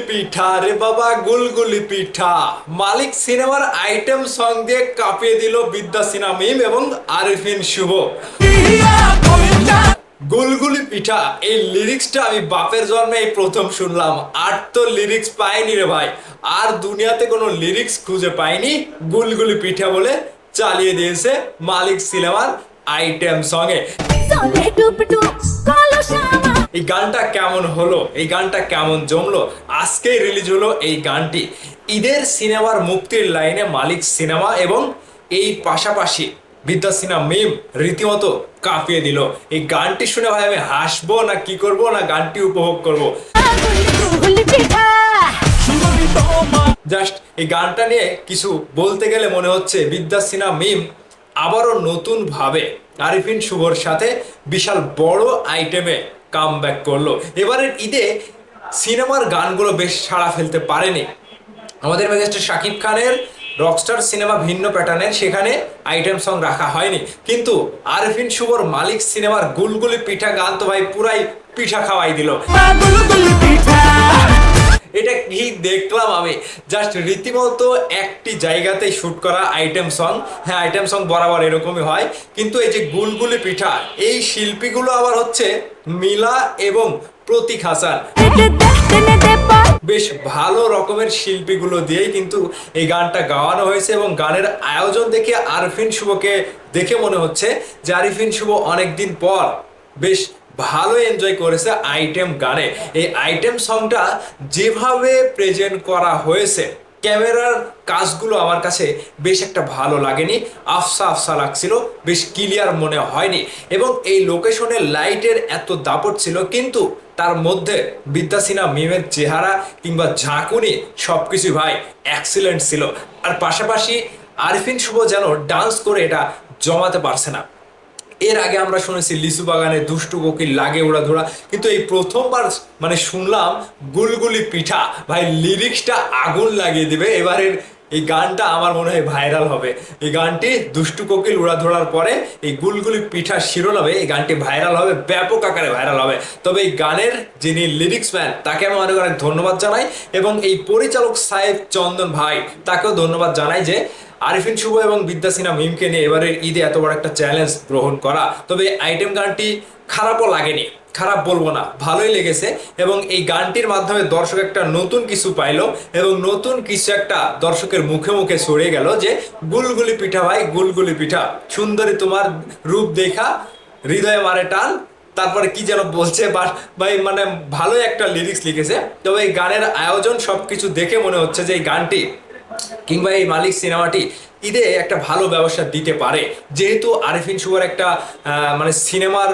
পিঠা রে বাবা, গুলগুলি পিঠা। মালিক সিনেমার আইটেম সং দিয়ে কাঁপিয়ে দিল বিদ্যা সিনহা মিম এবং আরিফিন শুভ। গুলগুলি পিঠা এই লিরিক্সটা আমি বাপের জন্মে এই প্রথম শুনলাম। আর তো লিরিক্স পাইনি রে ভাই, আর দুনিয়াতে কোনো লিরিক্স খুঁজে পাইনি। গুলগুলি পিঠা বলে চালিয়ে দিয়েছে মালিক সিনেমার আইটেম সঙ্গে। এই গানটা কেমন হলো, এই গানটা কেমন জমলো, আজকেই রিলিজ হলো এই গানটি। ঈদের সিনেমার মুক্তির লাইনে মালিক সিনেমা এবং এই পাশাপাশি বিদ্যা সিনহা মিম রীতিমতো কাঁপিয়ে দিল। এই গানটি শুনে ভাই আমি হাসবো না কি করব না গানটি উপভোগ করব। জাস্ট এই গানটা নিয়ে কিছু বলতে গেলে মনে হচ্ছে বিদ্যা সিনহা মিম আবারও নতুন ভাবে আরিফিন শুভর সাথে বিশাল বড় আইটেমে কাম ব্যাক করলো। এবারের ঈদে সিনেমার গানগুলো বেশ সাড়া ফেলতে পারেনি। আমাদের মেগাস্টার শাকিব খানের রকস্টার সিনেমা ভিন্ন প্যাটার্নের, সেখানে আইটেম সং রাখা হয়নি, কিন্তু আরিফিন শুভর মালিক সিনেমার গুলগুলি পিঠা গান তো ভাই পুরাই পিঠা খাওয়াই দিল। এটা কি দেখলাম আমি, জাস্ট রীতিমতো একটি জায়গাতেই শুট করা আইটেম সং। হ্যাঁ, আইটেম সং বরাবর এরকমই হয়, কিন্তু এই যে গুলগুলি পিঠা এই শিল্পীগুলো আবার হচ্ছে মিলা এবং প্রতীক হাসান। বেশ ভালো রকমের শিল্পীগুলো দিয়েই কিন্তু এই গানটা গাওয়ানো হয়েছে এবং গানের আয়োজন দেখে আরিফিন শুভকে দেখে মনে হচ্ছে যে আরিফিন শুভ অনেকদিন পর বেশ ভালো এনজয় করেছে আইটেম গানে। এই আইটেম সংটা যেভাবে প্রেজেন্ট করা হয়েছে, ক্যামেরার কাজগুলো আমার কাছে বেশ একটা ভালো লাগেনি, আফসা আফসা লাগছিল, বেশ ক্লিয়ার মনে হয়নি। এবং এই লোকেশনে লাইটের এত দাপট ছিল, কিন্তু তার মধ্যে বিদ্যা সিনহা মিমের চেহারা কিংবা ঝাঁকুনি সবকিছু ভাই এক্সিলেন্ট ছিল। আর পাশাপাশি আরিফিন শুভ যেন ডান্স করে এটা জমাতে পারছে না। এর আগে আমরা শুনেছি লিচু বাগানে দুষ্টু কোকিল লাগে উড়াধুরা, কিন্তু এই প্রথমবার মানে শুনলাম গুলগুলি পিঠা। ভাই লিরিক্সটা আগুন লাগিয়ে দিবে। এবারের এই গানটা আমার মনে হয় ভাইরাল হবে। এই গানটি দুষ্টু কোকিল উড়াধুরার পরে এই গুলগুলি পিঠা শিরোনামে এই গানটি ভাইরাল হবে, ব্যাপক আকারে ভাইরাল হবে। তবে এই গানের যিনি লিরিক্স ম্যান তাকে আমি অনেক অনেক ধন্যবাদ জানাই, এবং এই পরিচালক সাহেব চন্দন ভাই তাকেও ধন্যবাদ জানাই যে আরিফিন শুভ এবং বিদ্যা সিনহা মিমকে নিয়ে এবারের ঈদে এত বড় একটা চ্যালেঞ্জ গ্রহণ করা। তবে আইটেম গানটি খারাপও লাগেনি, খারাপ বলবো না, ভালোই লেগেছে। এবং এই গানটির মাধ্যমে দর্শক একটা নতুন কিছু পাইলো এবং নতুন কিছু একটা দর্শকের মুখে মুখে ছড়িয়ে গেল যে গুলগুলি পিঠা ভাই, গুলগুলি পিঠা, সুন্দরী তোমার রূপ দেখা হৃদয়ে মারে টান, তারপরে কি যেন বলছে ভাই, মানে ভালোই একটা লিরিক্স লিখেছে। তবে এই গানের আয়োজন সবকিছু দেখে মনে হচ্ছে যে এই গানটি কিংবা এই মালিক সিনেমাটি ঈদে একটা ভালো ব্যবসা দিতে পারে, যেহেতু আরিফিন শুভর একটা মানে সিনেমার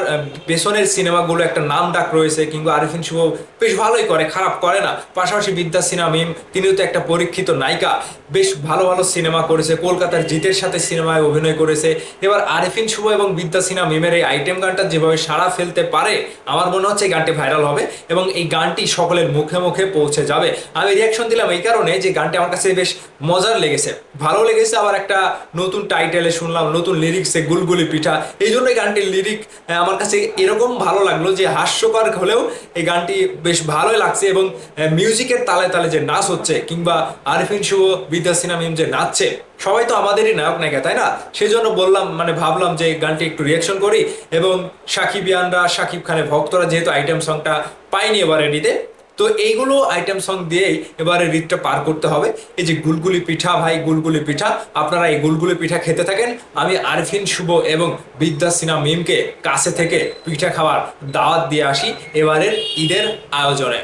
পেছনের সিনেমাগুলো একটা নাম ডাক রয়েছে, কিংবা আরিফিন শুভ বেশ ভালোই করে, খারাপ করে না। পাশাপাশি বিদ্যা সিনহা মিম তিনিও তো একটা পরীক্ষিত নায়িকা, বেশ ভালো ভালো সিনেমা করেছে, কলকাতার জিতের সাথে সিনেমায় অভিনয় করেছে। এবার আরিফিন শুভ এবং বিদ্যা সিনহা মিমের এই আইটেম গানটা যেভাবে সাড়া ফেলতে পারে, আমার মনে হচ্ছে এই গানটি ভাইরাল হবে এবং এই গানটি সকলের মুখে মুখে পৌঁছে যাবে। আমি রিয়াকশন দিলাম এই কারণে যে গানটি আমার কাছে বেশ মজার লেগেছে, ভালো লেগেছে। আবার একটা নতুন টাইটেলে শুনলাম, নতুন লিরিক্সে গুলগুলি পিঠা, এই জন্য এই গানটির লিরিক আমার কাছে এরকম ভালো লাগলো যে হাস্যকর হলেও এই গানটি বেশ ভালোই লাগছে। এবং মিউজিকের তালে তালে যে নাচ হচ্ছে, কিংবা আরিফিন শুভ বিদ্যা সিনহা মিম যে নাচছে, সবাই তো আমাদেরই নায়ক নায়িকা, তাই না? সেই জন্য বললাম, মানে ভাবলাম যে গানটি একটু রিয়াকশন করি। এবং সাকিবিয়ানরা, শাকিব খানের ভক্তরা যেহেতু আইটেম সংটা পাইনি এবারে ঈদে, তো এইগুলো আইটেম সং দিয়েই এবারে ঈদটা পার করতে হবে। এই যে গুলগুলি পিঠা ভাই, গুলগুলি পিঠা, আপনারা এই গুলগুলি পিঠা খেতে থাকেন। আমি আরিফিন শুভ এবং বিদ্যা সিনহা মিমকে কাছে থেকে পিঠা খাওয়ার দাওয়াত দিয়ে আসি এবারের ঈদের আয়োজনে।